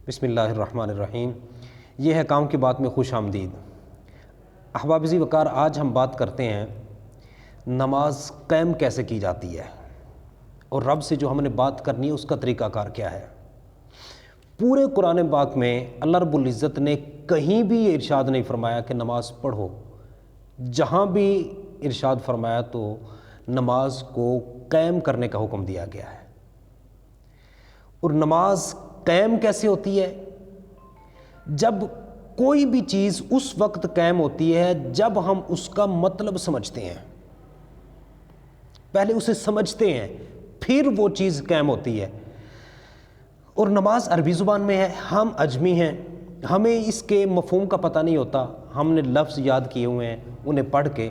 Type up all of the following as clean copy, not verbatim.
بسم اللہ الرحمن الرحیم۔ یہ ہے کام کی بات میں خوش آمدید۔ احباب عزیز وقار، آج ہم بات کرتے ہیں نماز قائم کیسے کی جاتی ہے اور رب سے جو ہم نے بات کرنی ہے اس کا طریقہ کار کیا ہے۔ پورے قرآن پاک میں اللہ رب العزت نے کہیں بھی یہ ارشاد نہیں فرمایا کہ نماز پڑھو، جہاں بھی ارشاد فرمایا تو نماز کو قائم کرنے کا حکم دیا گیا ہے۔ اور نماز قائم کیسے ہوتی ہے؟ جب کوئی بھی چیز اس وقت قائم ہوتی ہے جب ہم اس کا مطلب سمجھتے ہیں، پہلے اسے سمجھتے ہیں پھر وہ چیز قائم ہوتی ہے۔ اور نماز عربی زبان میں ہے، ہم عجمی ہیں، ہمیں اس کے مفہوم کا پتہ نہیں ہوتا، ہم نے لفظ یاد کیے ہوئے ہیں، انہیں پڑھ کے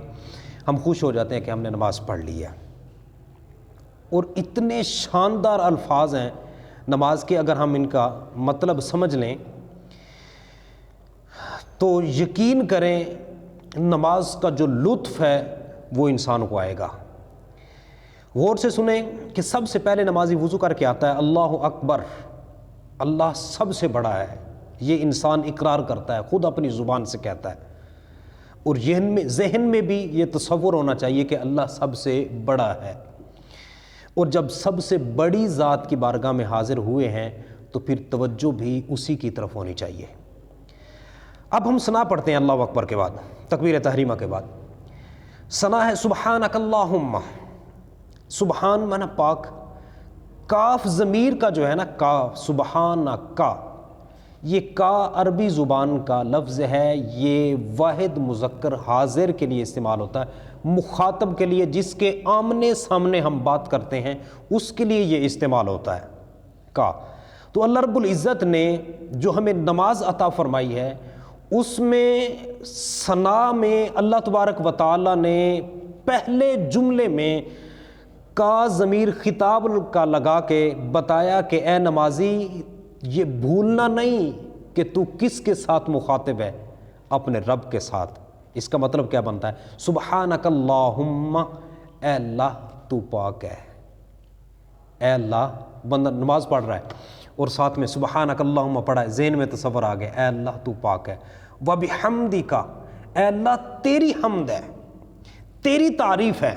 ہم خوش ہو جاتے ہیں کہ ہم نے نماز پڑھ لی ہے۔ اور اتنے شاندار الفاظ ہیں نماز کے، اگر ہم ان کا مطلب سمجھ لیں تو یقین کریں نماز کا جو لطف ہے وہ انسان کو آئے گا۔ غور سے سنیں کہ سب سے پہلے نمازی وضو کر کے آتا ہے اللہ اکبر، اللہ سب سے بڑا ہے، یہ انسان اقرار کرتا ہے، خود اپنی زبان سے کہتا ہے۔ اور ذہن میں بھی یہ تصور ہونا چاہیے کہ اللہ سب سے بڑا ہے۔ اور جب سب سے بڑی ذات کی بارگاہ میں حاضر ہوئے ہیں تو پھر توجہ بھی اسی کی طرف ہونی چاہیے۔ اب ہم ثنا پڑھتے ہیں اللہ اکبر کے بعد، تکبیر تحریمہ کے بعد۔ ثنا ہے سبحانک اللہم، سبحان معنی پاک، کاف ضمیر کا جو ہے نا کاف، سبحانک، یہ کا عربی زبان کا لفظ ہے، یہ واحد مذکر حاضر کے لیے استعمال ہوتا ہے، مخاطب کے لیے جس کے آمنے سامنے ہم بات کرتے ہیں اس کے لیے یہ استعمال ہوتا ہے کا۔ تو اللہ رب العزت نے جو ہمیں نماز عطا فرمائی ہے اس میں ثنا میں اللہ تبارک و تعالی نے پہلے جملے میں کا ضمیر خطاب کا لگا کے بتایا کہ اے نمازی یہ بھولنا نہیں کہ تو کس کے ساتھ مخاطب ہے، اپنے رب کے ساتھ۔ اس کا مطلب کیا بنتا ہے؟ سبحانک اللہم، اے اللہ تو پاک ہے۔ اے اللہ، بندہ نماز پڑھ رہا ہے اور ساتھ میں سبحانک اللہم پڑھا ہے، ذہن میں تصور آ گیا اے اللہ تو پاک ہے۔ وبحمدک، اے اللہ تیری حمد ہے، تیری تعریف ہے۔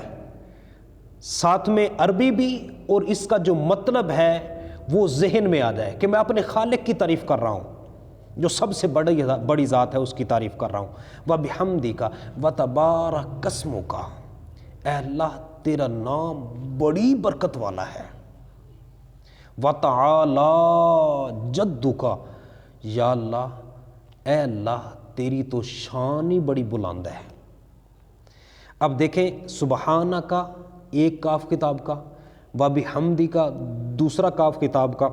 ساتھ میں عربی بھی اور اس کا جو مطلب ہے وہ ذہن میں آ جائے کہ میں اپنے خالق کی تعریف کر رہا ہوں جو سب سے بڑی ذات ہے، اس کی تعریف کر رہا ہوں۔ وبحمدک وتبارک اسمک، اے اللہ تیرا نام بڑی برکت والا ہے۔ وتعالی جدک، یا اللہ اے اللہ تیری تو شان ہی بڑی بلند ہے۔ اب دیکھیں سبحانک ایک کاف کتاب کا، وبحمدک دوسرا کاف کتاب کا،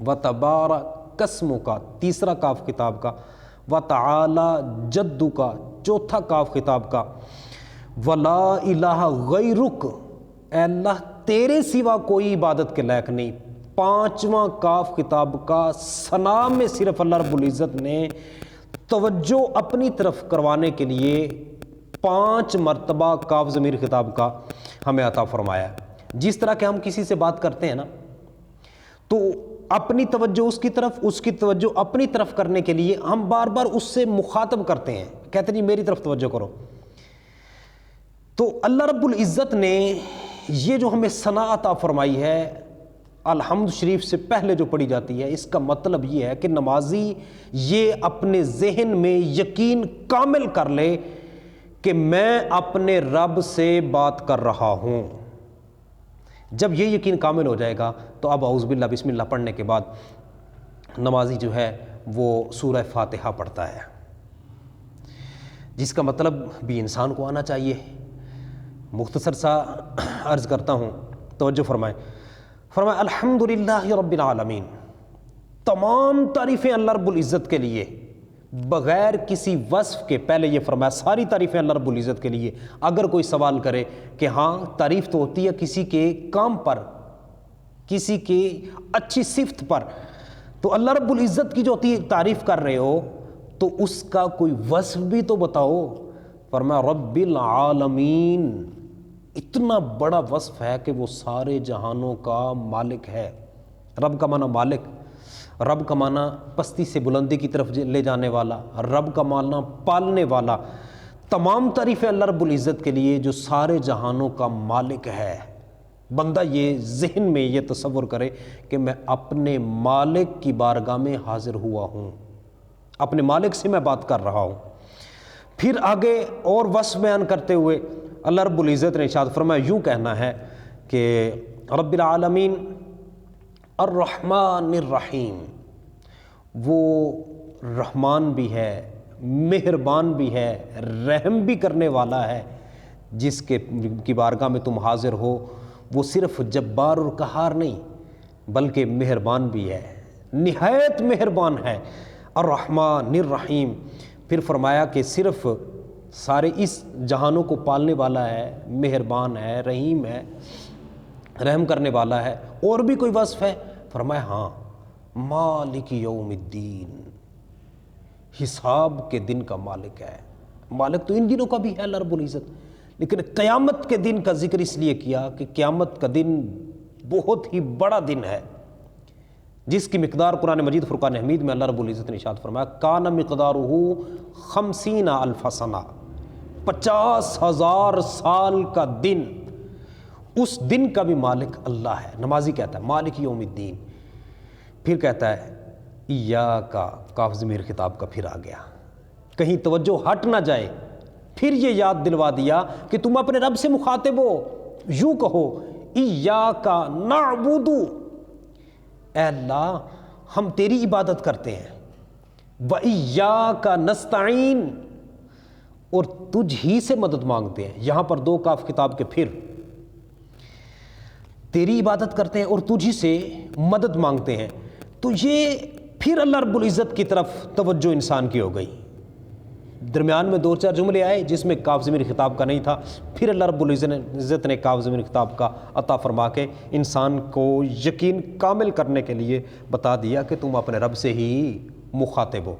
وتبارک اسمک تیسرا کاف کتاب کا، وتعالی جدک چوتھا کاف کتاب کا، ولا الہ غیرک، اے اللہ تیرے سوا کوئی عبادت کے لائق نہیں، پانچواں کاف کتاب کا۔ ثنا میں صرف اللہ رب العزت نے توجہ اپنی طرف کروانے کے لیے 5 مرتبہ کاف ضمیر خطاب کا ہمیں عطا فرمایا ہے۔ جس طرح کہ ہم کسی سے بات کرتے ہیں نا تو اپنی توجہ اس کی طرف، اس کی توجہ اپنی طرف کرنے کے لیے ہم بار بار اس سے مخاطب کرتے ہیں، کہتے ہیں میری طرف توجہ کرو۔ تو اللہ رب العزت نے یہ جو ہمیں ثنا عطا فرمائی ہے الحمد شریف سے پہلے جو پڑھی جاتی ہے، اس کا مطلب یہ ہے کہ نمازی یہ اپنے ذہن میں یقین کامل کر لے کہ میں اپنے رب سے بات کر رہا ہوں۔ جب یہ یقین کامل ہو جائے گا تو اب اعوذ باللہ بسم اللہ پڑھنے کے بعد نمازی جو ہے وہ سورہ فاتحہ پڑھتا ہے، جس کا مطلب بھی انسان کو آنا چاہیے۔ مختصر سا عرض کرتا ہوں، توجہ فرمائیں۔ فرمایا الحمدللہ رب العالمین، تمام تعریفیں اللہ رب العزت کے لیے بغیر کسی وصف کے۔ پہلے یہ فرمایا ساری تعریفیں اللہ رب العزت کے لیے۔ اگر کوئی سوال کرے کہ ہاں تعریف تو ہوتی ہے کسی کے کام پر، کسی کی اچھی صفت پر، تو اللہ رب العزت کی جو تعریف کر رہے ہو تو اس کا کوئی وصف بھی تو بتاؤ۔ فرمایا رب العالمین، اتنا بڑا وصف ہے کہ وہ سارے جہانوں کا مالک ہے۔ رب کا معنی مالک، رب کا معنی پستی سے بلندی کی طرف لے جانے والا، رب کا معنی پالنے والا۔ تمام تعریفیں اللہ رب العزت کے لیے جو سارے جہانوں کا مالک ہے۔ بندہ یہ ذہن میں یہ تصور کرے کہ میں اپنے مالک کی بارگاہ میں حاضر ہوا ہوں، اپنے مالک سے میں بات کر رہا ہوں۔ پھر آگے اور وصف بیان کرتے ہوئے اللہ رب العزت نے ارشاد فرمایا، یوں کہنا ہے کہ رب العالمین الرحمن الرحیم، وہ رحمان بھی ہے، مہربان بھی ہے، رحم بھی کرنے والا ہے۔ جس کی بارگاہ میں تم حاضر ہو وہ صرف جبار اور قہار نہیں بلکہ مہربان بھی ہے، نہایت مہربان ہے۔ الرحمن الرحیم، پھر فرمایا کہ صرف سارے اس جہانوں کو پالنے والا ہے، مہربان ہے، رحیم ہے، رحم کرنے والا ہے۔ اور بھی کوئی وصف ہے؟ فرمایا ہاں، مالک یوم الدین، حساب کے دن کا مالک ہے۔ مالک تو ان دنوں کا بھی ہے اللہ رب العزت، لیکن قیامت کے دن کا ذکر اس لیے کیا کہ قیامت کا دن بہت ہی بڑا دن ہے، جس کی مقدار قرآن مجید فرقان حمید میں اللہ رب العزت نے ارشاد فرمایا، کان مقدارہ 50,000 سنہ، 50,000 سال کا دن۔ اس دن کا بھی مالک اللہ ہے۔ نمازی کہتا ہے مالک یوم الدین، پھر کہتا ہے ایاکا، کاف ضمیر خطاب کا پھر آ گیا، کہیں توجہ ہٹ نہ جائے، پھر یہ یاد دلوا دیا کہ تم اپنے رب سے مخاطب ہو، یوں کہو ایاکا نعبد، اے اللہ ہم تیری عبادت کرتے ہیں، وَإِيَّاكَ نَسْتَعِينُ، اور تجھ ہی سے مدد مانگتے ہیں۔ یہاں پر 2 کاف کتاب کے پھر، تیری عبادت کرتے ہیں اور تجھ ہی سے مدد مانگتے ہیں۔ تو یہ پھر اللہ رب العزت کی طرف توجہ انسان کی ہو گئی۔ درمیان میں 2-4 جملے آئے جس میں کاف ضمیر خطاب کا نہیں تھا، پھر اللہ رب العزت نے کاف ضمیر خطاب کا عطا فرما کے انسان کو یقین کامل کرنے کے لیے بتا دیا کہ تم اپنے رب سے ہی مخاطب ہو۔